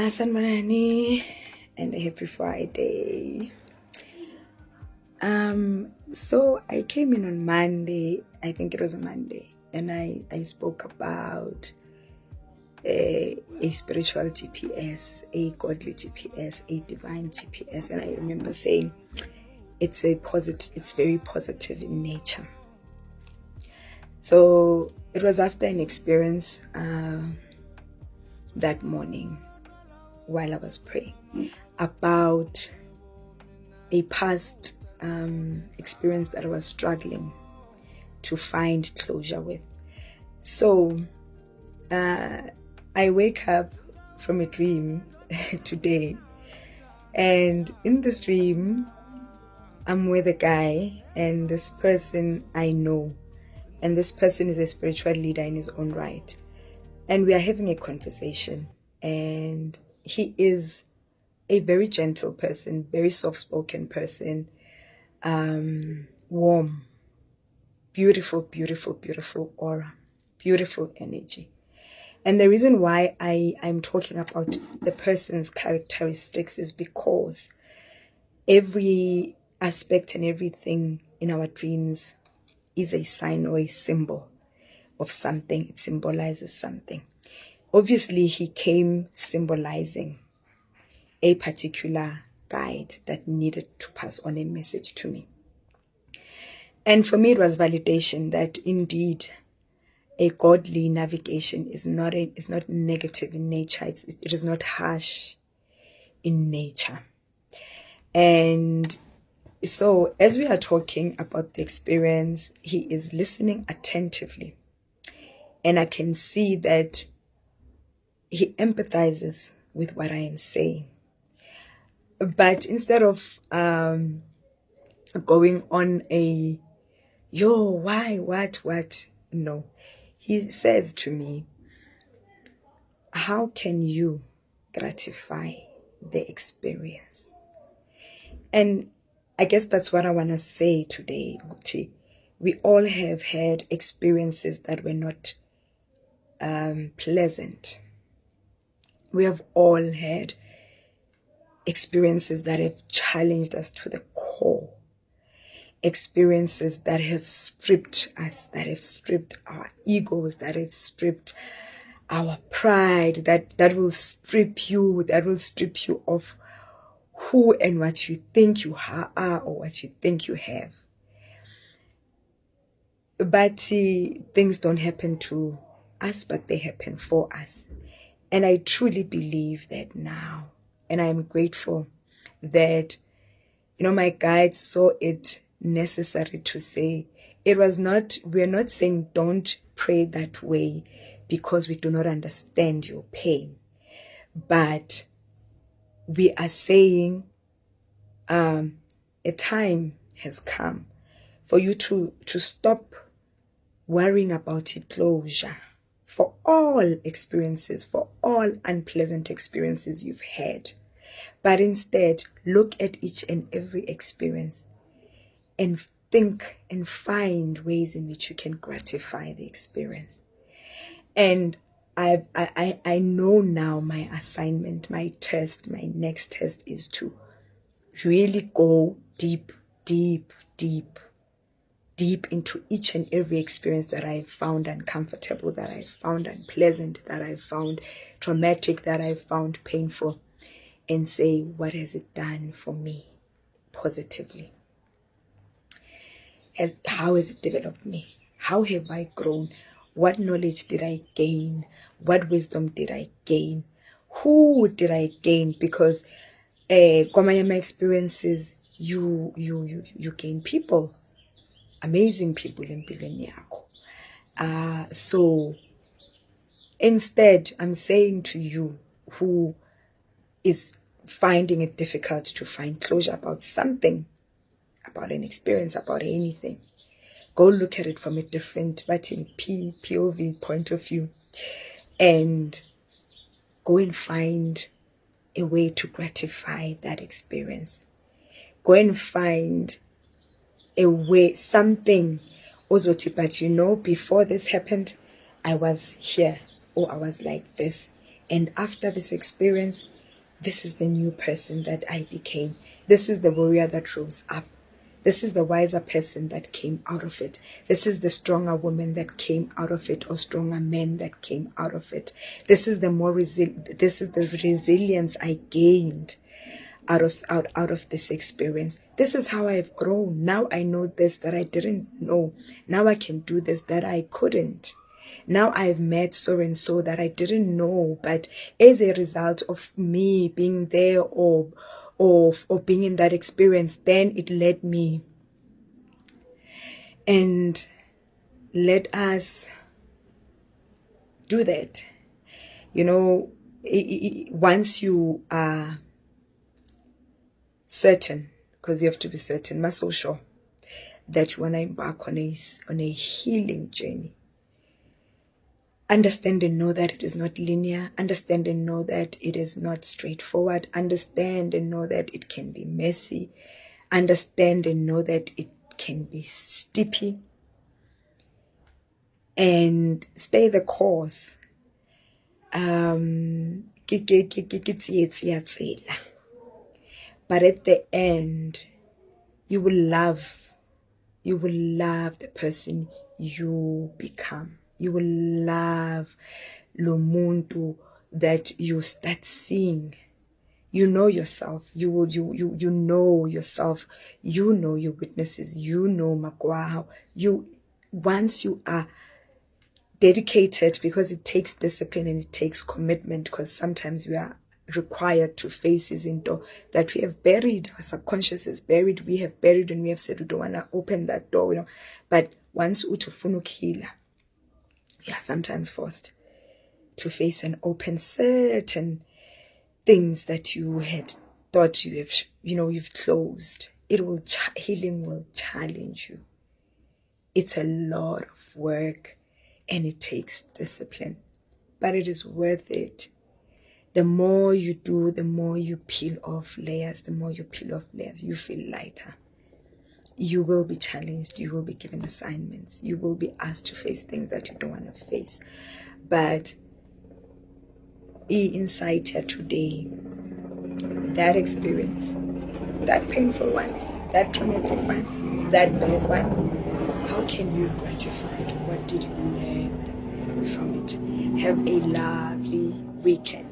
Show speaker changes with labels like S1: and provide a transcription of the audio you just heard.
S1: Sanmanani and a happy Friday. So I came in on Monday, I think it was a Monday, and I spoke about a spiritual GPS, a godly GPS, a divine GPS, and I remember saying it's very positive in nature. So it was after an experience that morning while I was praying about a past experience that I was struggling to find closure with. So I wake up from a dream today, and in this dream I'm with a guy, and this person I know, and this person is a spiritual leader in his own right, and we are having a conversation, and he is a very gentle person, very soft-spoken person, warm, beautiful aura, beautiful energy. And the reason why I'm talking about the person's characteristics is because every aspect and everything in our dreams is a sign or a symbol of something. It symbolizes something. Obviously, he came symbolizing a particular guide that needed to pass on a message to me. And for me, it was validation that indeed a godly navigation is not negative in nature. It is not harsh in nature. And so as we are talking about the experience, he is listening attentively. And I can see that he empathizes with what I am saying. But instead of going on a, yo, why, what? No. He says to me, how can you gratify the experience? And I guess that's what I want to say today, Guti. We all have had experiences that were not pleasant. We have all had experiences that have challenged us to the core. Experiences that have stripped us, that have stripped our egos, that have stripped our pride, that will strip you of who and what you think you are or what you think you have. But things don't happen to us, but they happen for us. And I truly believe that now. And I am grateful that, my guide saw it necessary to say, we're not saying don't pray that way because we do not understand your pain. But we are saying a time has come for you to stop worrying about it closure for all experiences, for all unpleasant experiences you've had. But instead, look at each and every experience and think and find ways in which you can gratify the experience. And I know now my assignment, my next test is to really go deep into each and every experience that I found uncomfortable, that I found unpleasant, that I found traumatic, that I found painful, and say, what has it done for me positively? How has it developed me? How have I grown? What knowledge did I gain? What wisdom did I gain? Who did I gain? Because my experiences, you gain people, amazing people in empilweni yakho. So instead, I'm saying to you who is finding it difficult to find closure about something, about an experience, about anything, go look at it from a different, but in POV point of view, and go and find a way to gratify that experience. Go and find a way, something, but before this happened, I was here, or I was like this, And after this experience, this is the new person that I became. This is the warrior that rose up. This is the wiser person that came out of it. This is the stronger woman that came out of it, or stronger man that came out of it. This is the resilience I gained out of this experience. This is how I've grown. Now I know this that I didn't know. Now I can do this that I couldn't. Now I've met so and so that I didn't know, but as a result of me being there or being in that experience, then it led me. And let us do that. You know, once you are certain, because you have to be certain, muscle sure, that you want to embark on a healing journey. Understand and know that it is not linear. Understand and know that it is not straightforward. Understand and know that it can be messy. Understand and know that it can be steepy. And stay the course. But at the end, you will love the person you become. You will love lo muntu that you start seeing. You know yourself. You know yourself. You know your weaknesses. You know makwaho. Once you are dedicated, because it takes discipline and it takes commitment, because sometimes we are required to face into that we have buried. Our subconscious is buried. We have buried, and we have said we don't want to open that door, you know. But once utufunu kila, you are sometimes forced to face and open certain things that you had thought you've closed. Healing will challenge you. It's a lot of work and it takes discipline, but it is worth it. The more you do, the more you peel off layers. The more you peel off layers, you feel lighter. You will be challenged. You will be given assignments. You will be asked to face things that you don't want to face. But inside here today, that experience, that painful one, that traumatic one, that bad one, how can you gratify it? What did you learn from it? Have a lovely weekend.